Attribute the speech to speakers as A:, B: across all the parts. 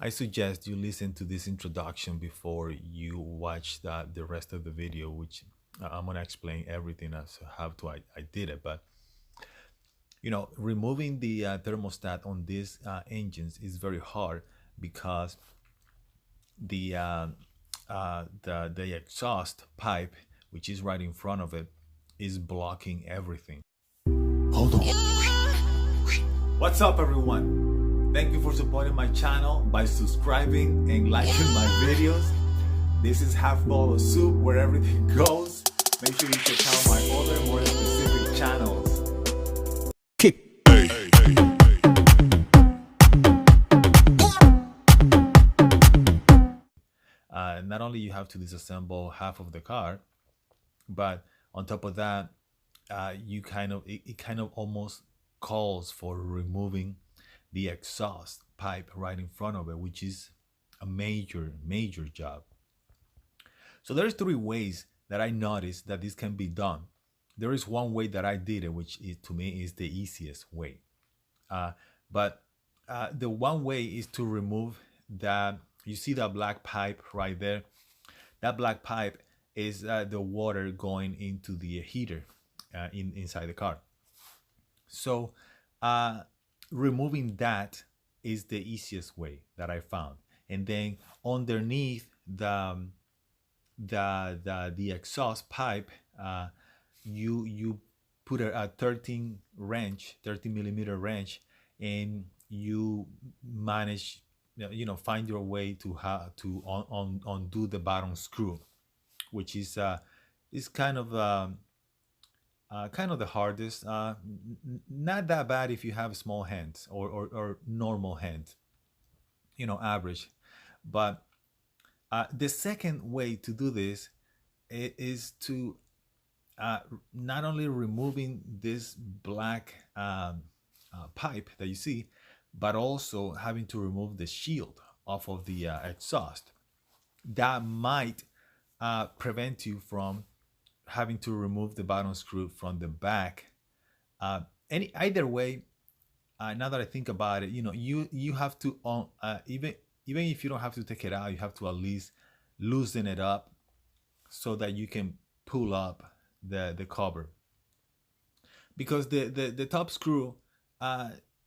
A: I suggest you listen to this introduction before you watch the rest of the video, which I'm gonna explain everything as how to I did it. But removing the thermostat on these engines is very hard because the the exhaust pipe, which is right in front of it, is blocking everything. Hold on. What's up, everyone? Thank you for supporting my channel by subscribing and liking my videos. This is Half Bowl of Soup, where everything goes. Make sure you check out my other more specific channels. Not only you have to disassemble half of the car, but on top of that, you kind of it kind of almost calls for removing the exhaust pipe right in front of it, which is a major job. So there's three ways that I noticed that this can be done. There is one way that I did it, which is, to me, is the easiest way. But the one way is to remove that. You see that black pipe right there? That black pipe is the water going into the heater inside the car. So removing that is the easiest way that I found. And then underneath the exhaust pipe, you put a 13 millimeter wrench, and you manage, find your way to how to undo the bottom screw, which is kind of the hardest. Not that bad if you have small hands or normal hands, average. But the second way to do this is to not only removing this black pipe that you see, but also having to remove the shield off of the exhaust. That might prevent you from having to remove the bottom screw from the back. Either way, now that I think about it, you have to even if you don't have to take it out, you have to at least loosen it up so that you can pull up the cover, because the top screw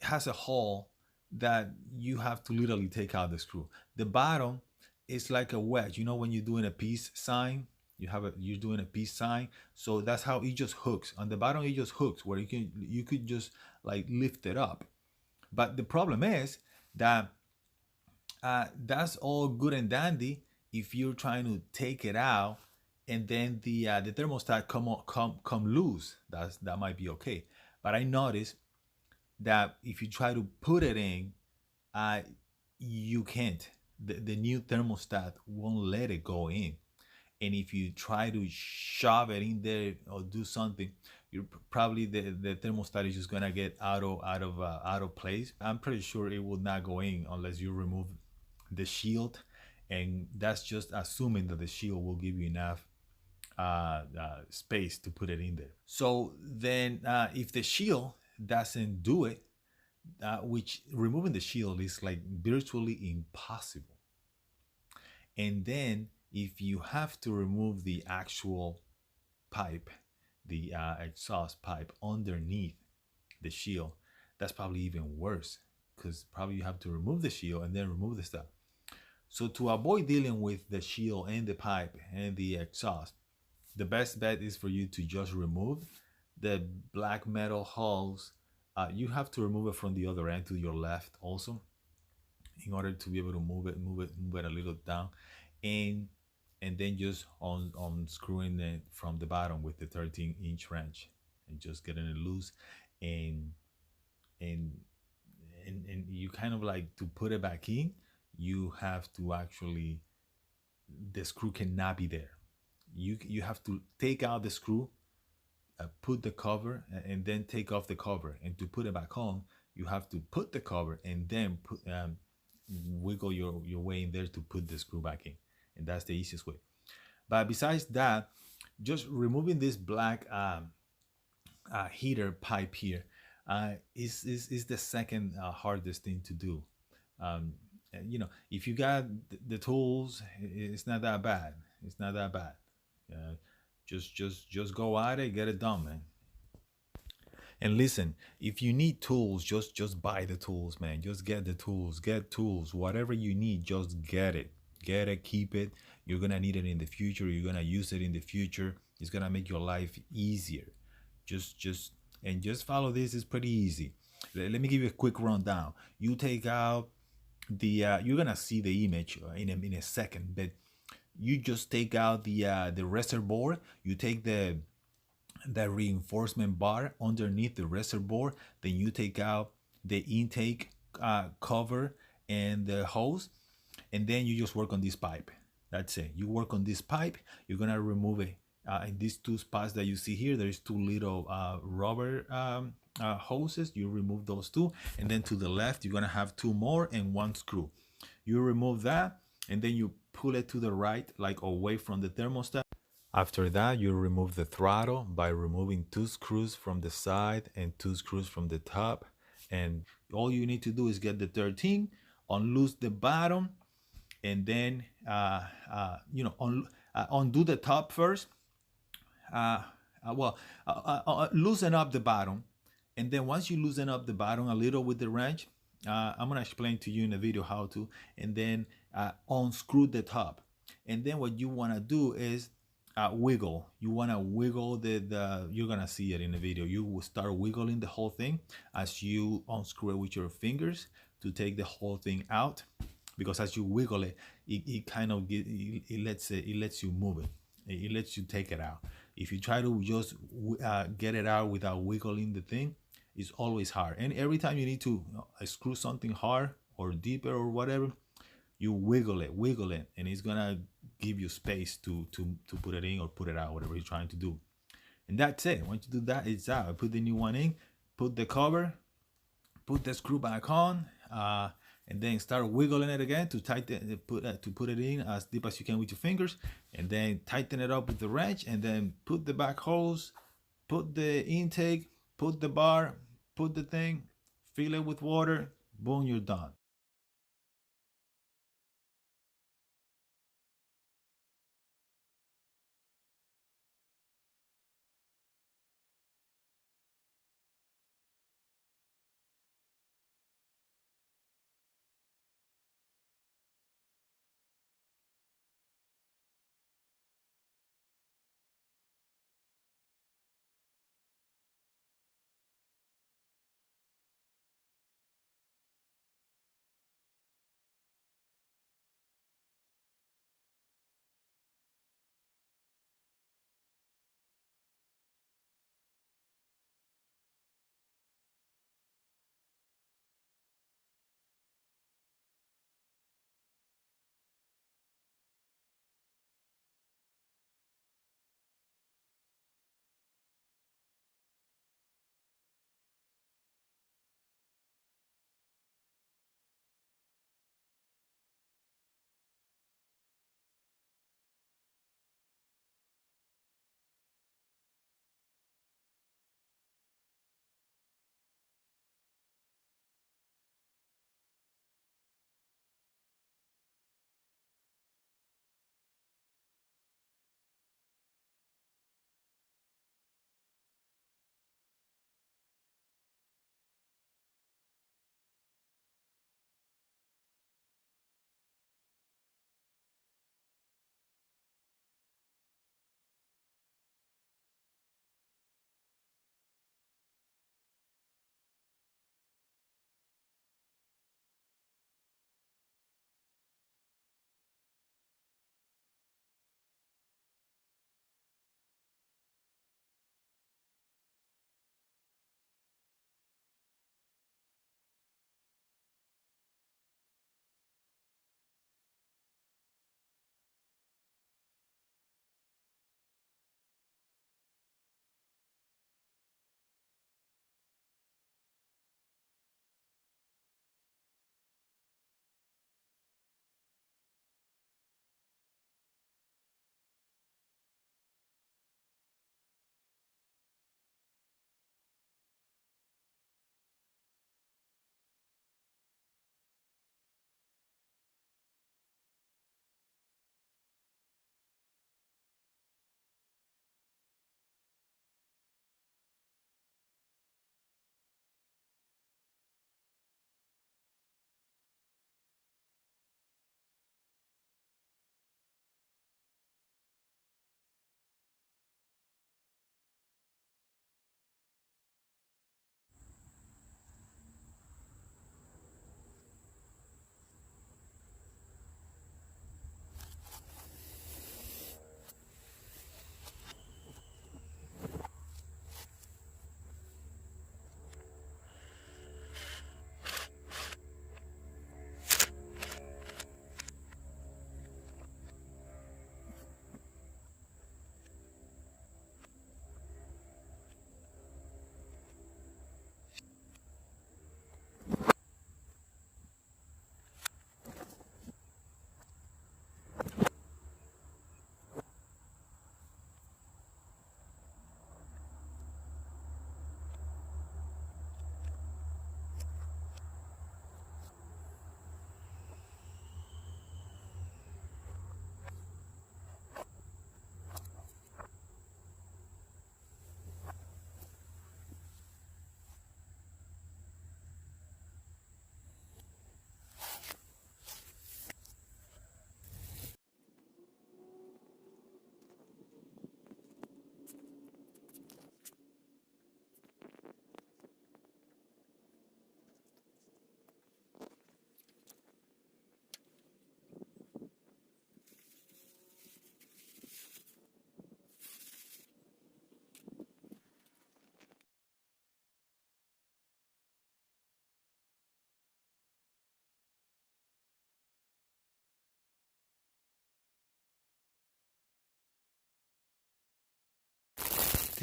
A: has a hole that you have to literally take out the screw. The bottom is like a wedge. When you're doing a peace sign, you're doing a peace sign. So that's how it just hooks. On the bottom, it just hooks where you could just like lift it up. But the problem is that that's all good and dandy if you're trying to take it out and then the thermostat come loose. That might be okay. But I noticed that if you try to put it in, you can't. The new thermostat won't let it go in. And if you try to shove it in there or do something, you're probably the thermostat is just gonna get out of place. I'm pretty sure it will not go in unless you remove the shield, and that's just assuming that the shield will give you enough space to put it in there. So then, if the shield doesn't do it, which removing the shield is like virtually impossible, and then if you have to remove the actual pipe, the exhaust pipe underneath the shield, that's probably even worse, because probably you have to remove the shield and then remove the stuff. So to avoid dealing with the shield and the pipe and the exhaust, the best bet is for you to just remove the black metal hulls. You have to remove it from the other end to your left also, in order to be able to move it a little down, and then just unscrewing it from the bottom with the 13-inch wrench and just getting it loose, and you kind of like, to put it back in, you have to actually, the screw cannot be there. You have to take out the screw, put the cover, and then take off the cover. And to put it back on, you have to put the cover and then wiggle your way in there to put the screw back in. And that's the easiest way. But besides that, just removing this black heater pipe here is the second hardest thing to do. if you got the tools, it's not that bad. It's not that bad. uh, just go at it, get it done, man. And listen, if you need tools, just buy the tools, man. Just get the tools. Get tools. Whatever you need, just get it. Get it, keep it. You're gonna need it in the future. You're gonna use it in the future. It's gonna make your life easier. Just follow this. It's pretty easy. Let me give you a quick rundown. You take out the you're gonna see the image in a second, but you just take out the reservoir. You take the reinforcement bar underneath the reservoir. Then you take out the intake cover and the hose, and then you just work on this pipe. That's it. You work on this pipe. You're gonna remove it. In these two spots that you see here, there is two little rubber hoses. You remove those two, and then to the left, you're gonna have two more and one screw. You remove that, and then you pull it to the right, like away from the thermostat. After that, you remove the throttle by removing two screws from the side and two screws from the top. And all you need to do is get the 13, unloose the bottom, and then undo the top first. uh, Loosen up the bottom, and then once you loosen up the bottom a little with the wrench, I'm gonna explain to you in the video how to, and then unscrew the top. And then what you wanna do is wiggle. You wanna wiggle the. You're gonna see it in the video. You will start wiggling the whole thing as you unscrew it with your fingers to take the whole thing out, because as you wiggle it, it kind of it lets you move it. It lets you take it out. If you try to just get it out without wiggling the thing, it's always hard. And every time you need to screw something hard or deeper or whatever, you wiggle it, and it's gonna give you space to put it in or put it out, whatever you're trying to do. And that's it. Once you do that, it's out. Put the new one in, put the cover, put the screw back on, and then start wiggling it again to tighten to put it in as deep as you can with your fingers, and then tighten it up with the wrench, and then put the back hose, put the intake, put the bar, put the thing, fill it with water, boom, you're done.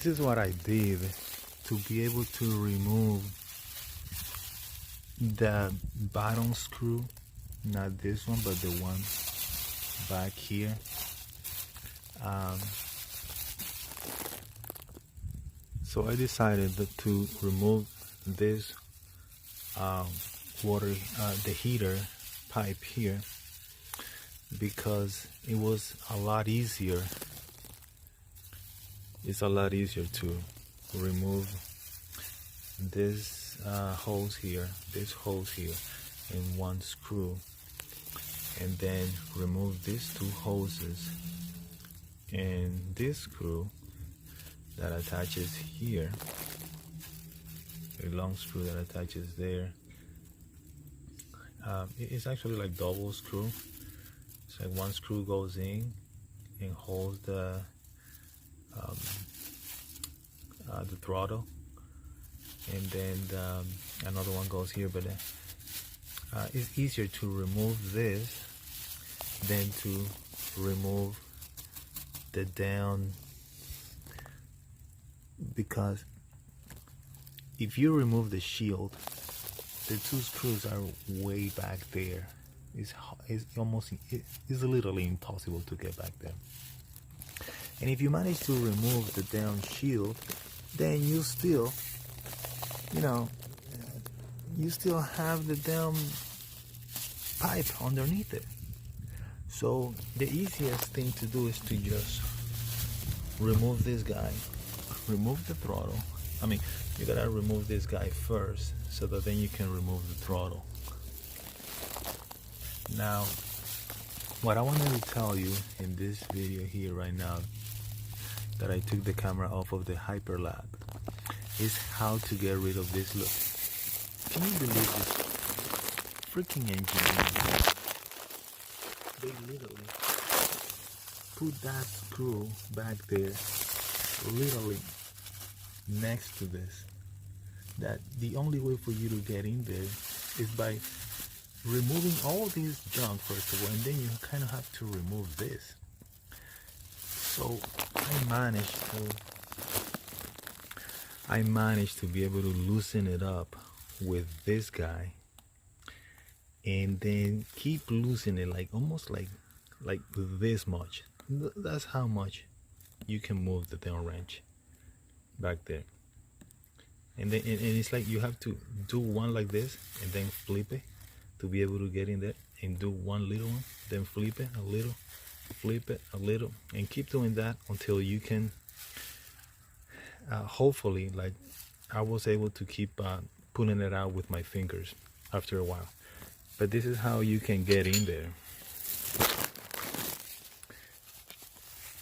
A: this is what I did to be able to remove the bottom screw, not this one, but the one back here. So I decided to remove this water, the heater pipe here, because it was a lot easier. It's a lot easier to remove this hose here, in one screw, and then remove these two hoses and this screw that attaches here, a long screw that attaches there. It's actually like double screw. It's like one screw goes in and holds the throttle, and then another one goes here. But it's easier to remove this than to remove the down, because if you remove the shield, the two screws are way back there. It's literally impossible to get back there. And if you manage to remove the down shield, then you still, you still have the down pipe underneath it. So the easiest thing to do is to just remove this guy, remove the throttle. I mean, you gotta remove this guy first, so that then you can remove the throttle. Now, what I wanted to tell you in this video here right now, that I took the camera off of the hyperlap, is how to get rid of this. Look, can you believe this freaking engineer? They literally put that screw back there, literally next to this. That the only way for you to get in there is by removing all this junk first of all, and then you kind of have to remove this. So I managed to be able to loosen it up with this guy, and then keep loosening it, like almost like this much. That's how much you can move the down wrench back there. And then and it's like you have to do one like this and then flip it to be able to get in there, and do one little one, then flip it a little, flip it a little, and keep doing that until you can hopefully, like I was able to keep pulling it out with my fingers after a while. But this is how you can get in there.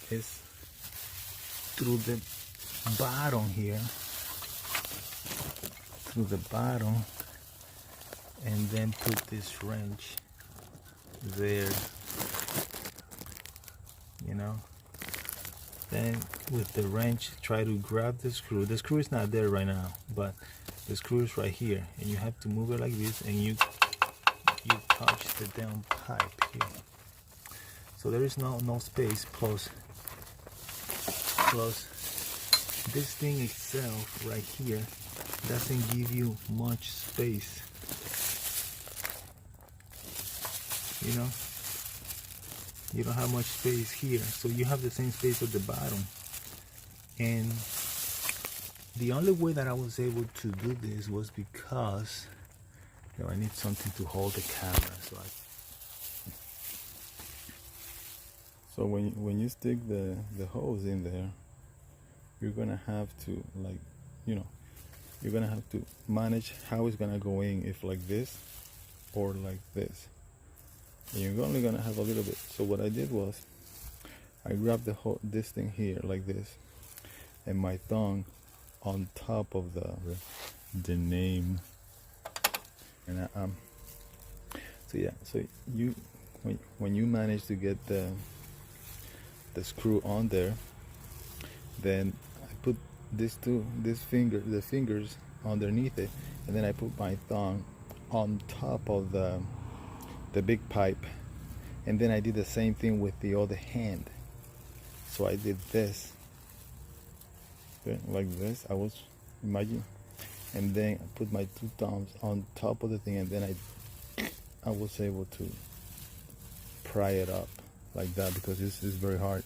A: It's through the bottom here, through the bottom, and then put this wrench there, then with the wrench try to grab the screw. The screw is not there right now, but the screw is right here, and you have to move it like this, and you touch the down pipe here. So there is no space, plus this thing itself right here doesn't give you much space. You don't have much space here, so you have the same space at the bottom. And the only way that I was able to do this was because I need something to hold the camera. So when you stick the hose in there, you're gonna have to you're gonna have to manage how it's gonna go in, if like this or like this. And you're only gonna have a little bit. So what I did was I grabbed this thing here like this, and my thumb on top of the name, and so you when you manage to get the screw on there, then I put the fingers underneath it, and then I put my thumb on top of the big pipe, and then I did the same thing with the other hand. So I did this,
B: Okay, like this. I was imagine, and then I put my two thumbs on top of the thing, and then I was able to pry it up like that because it's very hard.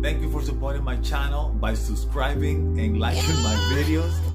A: Thank you for supporting my channel by subscribing and liking my videos.